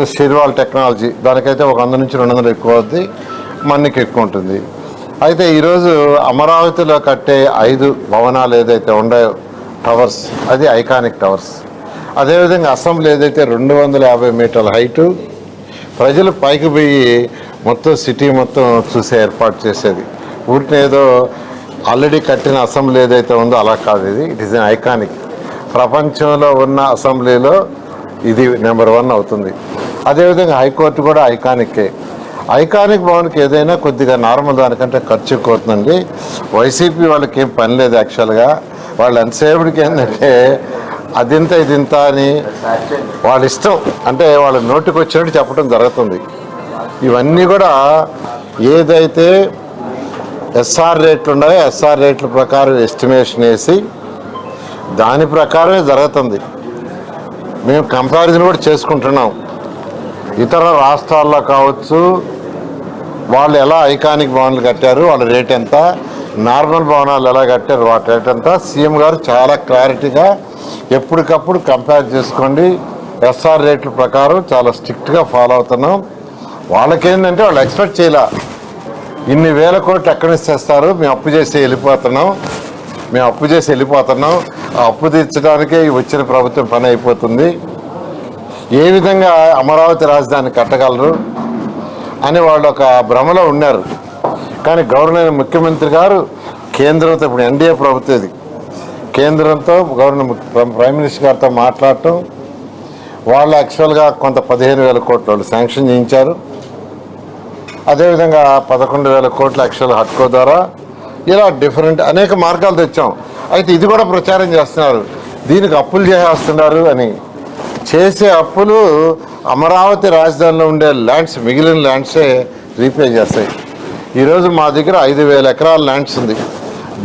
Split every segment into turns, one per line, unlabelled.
Shear wall technology దానికైతే ఒక 100 నుంచి 200 ఎక్కువ అవుద్ది, మన్నికి ఎక్కువ ఉంటుంది. అయితే ఈరోజు అమరావతిలో కట్టే 5 భవనాలు ఏదైతే ఉన్నాయో టవర్స్, అది ఐకానిక్ టవర్స్. అదేవిధంగా అసెంబ్లీ ఏదైతే 250 మీటర్ల హైటు, ప్రజలు పైకి పోయి మొత్తం సిటీ మొత్తం చూసే ఏర్పాటు చేసేది. ఊరిని ఏదో ఆల్రెడీ కట్టిన అసెంబ్లీ ఏదైతే ఉందో అలా కాదు, ఇది ఇట్ ఈస్ ఎన్ ఐకానిక్. ప్రపంచంలో ఉన్న అసెంబ్లీలో ఇది నెంబర్ 1 అవుతుంది. అదేవిధంగా హైకోర్టు కూడా ఐకానిక్కే. ఐకానిక్ భవన్కి ఏదైనా కొద్దిగా నార్మల్ దానికంటే ఖర్చు ఎక్కువ అవుతుందండి. వైసీపీ వాళ్ళకి ఏం పని లేదు యాక్చువల్గా. వాళ్ళు ఎంతసేపటికి ఏంటంటే అదింత ఇదింత అని వాళ్ళ ఇష్టం, అంటే వాళ్ళ నోటికి వచ్చినట్టు చెప్పడం జరుగుతుంది. ఇవన్నీ కూడా ఏదైతే ఎస్ఆర్ రేట్లు ఉన్నాయో ఎస్ఆర్ రేట్ల ప్రకారం ఎస్టిమేషన్ వేసి దాని ప్రకారమే జరుగుతుంది. మేము కంపారిజన్ కూడా చేసుకుంటున్నాం. ఇతర రాష్ట్రాల్లో కావచ్చు, వాళ్ళు ఎలా ఐకానిక్ భవనాలు కట్టారు, వాళ్ళ రేట్ ఎంత, నార్మల్ భవనాలు ఎలా కట్టారు వాటి రేట్ ఎంత, సీఎం గారు చాలా క్లారిటీగా ఎప్పటికప్పుడు కంపేర్ చేసుకోండి. ఎస్ఆర్ రేట్ల ప్రకారం చాలా స్ట్రిక్ట్గా ఫాలో అవుతున్నాం. వాళ్ళకేంటంటే వాళ్ళు ఎక్స్పెక్ట్ చేయలే ఇన్ని వేల కోట్లు ఎక్కడి నుంచి తెస్తారు, మేము అప్పు చేసి వెళ్ళిపోతున్నాం, ఆ అప్పు తీర్చడానికే వచ్చిన ప్రభుత్వం పని అయిపోతుంది, ఏ విధంగా అమరావతి రాజధాని కట్టగలరు అని వాళ్ళు ఒక భ్రమలో ఉన్నారు. కానీ గవర్నర్ ముఖ్యమంత్రి గారు కేంద్రంతో, ఇప్పుడు ఎన్డీఏ ప్రభుత్వం ఇది, కేంద్రంతో గవర్నర్ ప్రైమ్ మినిస్టర్ గారితో మాట్లాడటం, వాళ్ళు యాక్చువల్గా కొంత 15,000 కోట్లు వాళ్ళు శాంక్షన్ చేయించారు. అదేవిధంగా 11,000 కోట్లు యాక్చువల్ హట్కో ద్వారా, ఇలా డిఫరెంట్ అనేక మార్గాలు తెచ్చాం. అయితే ఇది కూడా ప్రచారం చేస్తున్నారు, దీనికి అప్పులు చేస్తున్నారు అని. చేసే అప్పులు అమరావతి రాజధానిలో ఉండే ల్యాండ్స్, మిగిలిన ల్యాండ్సే రీపే చేస్తాయి. ఈరోజు మా దగ్గర 5,000 ఎకరాల ల్యాండ్స్ ఉంది,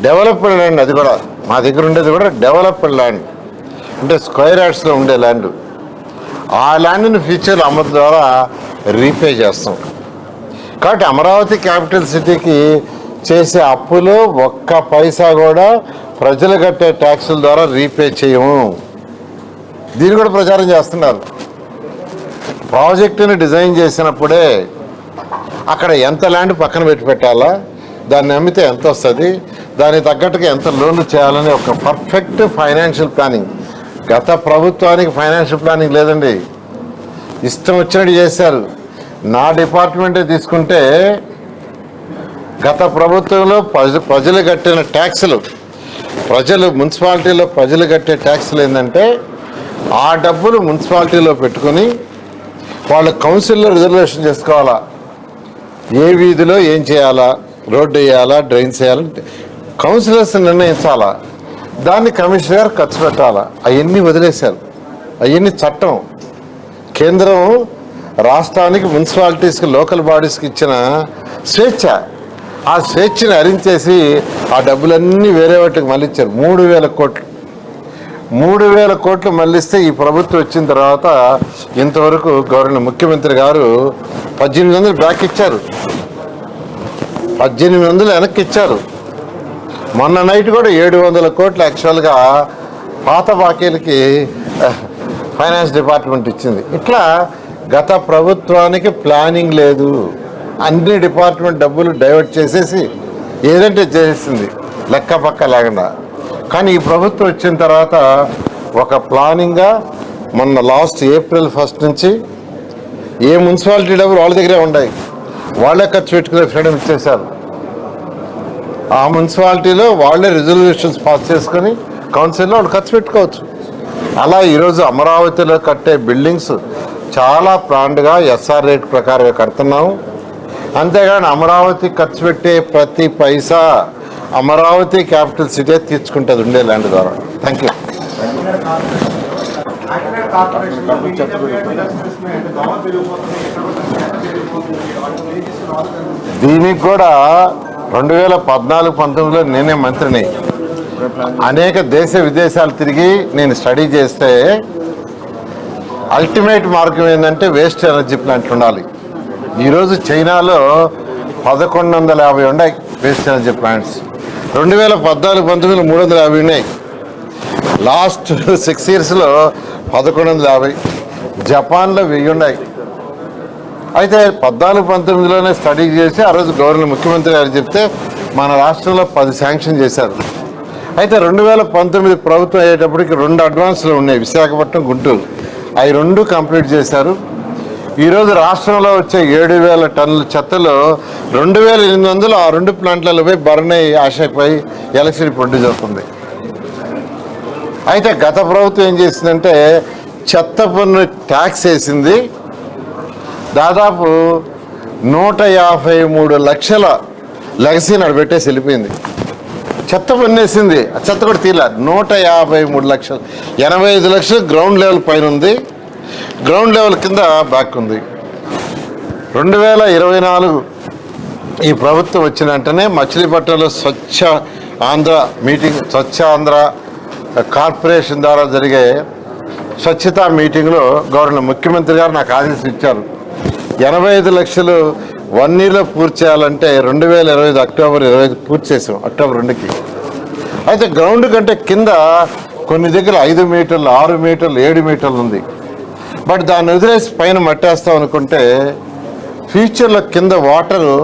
డెవలప్డ్ ల్యాండ్. అది కూడా మా దగ్గర ఉండేది కూడా డెవలప్డ్ ల్యాండ్, అంటే స్క్వేర్ యార్డ్స్లో ఉండే ల్యాండ్. ఆ ల్యాండ్ని ఫ్యూచర్లో అమలు ద్వారా రీపే చేస్తాం. కాబట్టి అమరావతి క్యాపిటల్ సిటీకి చేసే అప్పులు ఒక్క పైసా కూడా ప్రజలు కట్టే ట్యాక్సుల ద్వారా రీపే చేయము. దీన్ని కూడా ప్రచారం చేస్తున్నారు. ప్రాజెక్టుని డిజైన్ చేసినప్పుడే అక్కడ ఎంత ల్యాండ్ పక్కన పెట్టాలా, దాన్ని అమ్మితే ఎంత వస్తుంది, దానికి తగ్గట్టుగా ఎంత లోన్లు చేయాలని ఒక పర్ఫెక్ట్ ఫైనాన్షియల్ ప్లానింగ్. గత ప్రభుత్వానికి ఫైనాన్షియల్ ప్లానింగ్ లేదండి, ఇష్టం వచ్చినట్టు చేశారు. నా డిపార్ట్మెంటే తీసుకుంటే గత ప్రభుత్వంలో ప్రజలు కట్టిన ట్యాక్సులు, మున్సిపాలిటీలో ప్రజలు కట్టే ట్యాక్సులు ఏంటంటే ఆ డబ్బులు మున్సిపాలిటీలో పెట్టుకుని వాళ్ళ కౌన్సిల్లో రిజర్వేషన్ చేసుకోవాలా, ఏ వీధిలో ఏం చేయాలా, రోడ్డు వేయాలా, డ్రైన్స్ వేయాలంటే కౌన్సిలర్స్ నిర్ణయించాలా, దాన్ని కమిషనర్ గారు ఖర్చు పెట్టాలా. అవన్నీ వదిలేశారు. అవన్నీ చట్టం. కేంద్రం రాష్ట్రానికి, మున్సిపాలిటీస్కి, లోకల్ బాడీస్కి ఇచ్చిన స్వేచ్ఛ, ఆ స్వేచ్ఛని హరించేసి ఆ డబ్బులన్నీ వేరే వాటికి మళ్ళించారు. 3,000 కోట్లు మళ్ళిస్తే ఈ ప్రభుత్వం వచ్చిన తర్వాత ఇంతవరకు గవర్నర్ ముఖ్యమంత్రి గారు 1,800 బ్యాక్ ఇచ్చారు, 1,800 వెనక్కి ఇచ్చారు. మొన్న నైట్ కూడా 700 కోట్లు యాక్చువల్గా పాత బాకీలకి ఫైనాన్స్ డిపార్ట్మెంట్ ఇచ్చింది. ఇట్లా గత ప్రభుత్వానికి ప్లానింగ్ లేదు, అన్ని డిపార్ట్మెంట్ డబ్బులు డైవర్ట్ చేసేసి ఏదంటే చేసేసింది లెక్క పక్క లేకుండా. కానీ ఈ ప్రభుత్వం వచ్చిన తర్వాత ఒక ప్లానింగ్గా మొన్న లాస్ట్ April 1 నుంచి ఏ మున్సిపాలిటీ డబ్బులు వాళ్ళ దగ్గరే ఉన్నాయి, వాళ్ళే ఖర్చు పెట్టుకునే ఫ్రీడమ్ ఇచ్చేశారు. ఆ మున్సిపాలిటీలో వాళ్ళే రిజల్యూషన్స్ పాస్ చేసుకొని కౌన్సిల్లో వాళ్ళు ఖర్చు పెట్టుకోవచ్చు. అలా ఈరోజు అమరావతిలో కట్టే బిల్డింగ్స్ చాలా ప్లాన్డ్గా ఎస్ఆర్ రేట్ ప్రకారం కడుతున్నాము. అంతేగాని అమరావతి ఖర్చు పెట్టే ప్రతి పైసా అమరావతి క్యాపిటల్ సిటీ తీర్చుకుంటుంది ఉండే ల్యాండ్ ద్వారా. Thank you. దీనికి కూడా 2014-19లో నేనే మంత్రిని. అనేక దేశ విదేశాలు తిరిగి నేను స్టడీ చేస్తే అల్టిమేట్ మార్గం ఏంటంటే వేస్ట్ ఎనర్జీ ప్లాంట్లు ఉండాలి. ఈరోజు చైనాలో 1,150 ఉన్నాయి వేస్ట్ ఎనర్జీ ప్లాంట్స్. 2014-19లో 350 ఉన్నాయి. లాస్ట్ 6 yearsలో 1,150. జపాన్లో 1000 ఉన్నాయి. అయితే 14-19లోనే స్టడీ చేసి ఆ రోజు గవర్నర్ ముఖ్యమంత్రి గారు చెప్తే మన రాష్ట్రంలో 10 శాంక్షన్ చేశారు. అయితే 2019 ప్రభుత్వం అయ్యేటప్పటికి 2 అడ్వాన్స్లు ఉన్నాయి, విశాఖపట్నం, గుంటూరు. అవి 2 కంప్లీట్ చేశారు. ఈరోజు రాష్ట్రంలో వచ్చే 7,000 టన్నుల చెత్తలో 2,800 ఆ 2 ప్లాంట్లలో పోయి బర్న్ అయ్యి ఆశపై ఎలక్ట్రిసిటీ ప్రొడ్యూస్ అవుతుంది. అయితే గత ప్రభుత్వం ఏం చేసిందంటే చెత్త పన్ను ట్యాక్స్ వేసింది, దాదాపు 153 లక్షల లెగసీ నడబెట్టేసి వెళ్ళిపోయింది. చెత్త పన్నేసింది, చెత్త కూడా తీల 153 లక్షలు, 85 లక్షలు గ్రౌండ్ లెవెల్ పైన ఉంది, గ్రౌండ్ లెవెల్ కింద బ్యాక్ ఉంది. 2024 ఈ ప్రభుత్వం వచ్చిన వెంటనే మచిలీపట్నంలో స్వచ్ఛ ఆంధ్ర మీటింగ్, స్వచ్ఛ ఆంధ్ర కార్పొరేషన్ ద్వారా జరిగే స్వచ్ఛతా మీటింగ్లో గవర్నర్ ముఖ్యమంత్రి గారు నాకు ఆదేశం ఇచ్చారు. 85 లక్షలు 1 yearలో పూర్తి చేయాలంటే 2025 అక్టోబర్ 25 పూర్తి చేసాం, అక్టోబర్ 2కి. అయితే గ్రౌండ్ కంటే కింద కొన్ని దగ్గర 5 మీటర్లు, 6 మీటర్లు, 7 మీటర్లు ఉంది. బట్ దాన్ని వదిలేసి పైన మట్టేస్తాం అనుకుంటే ఫ్యూచర్లో కింద వాటరు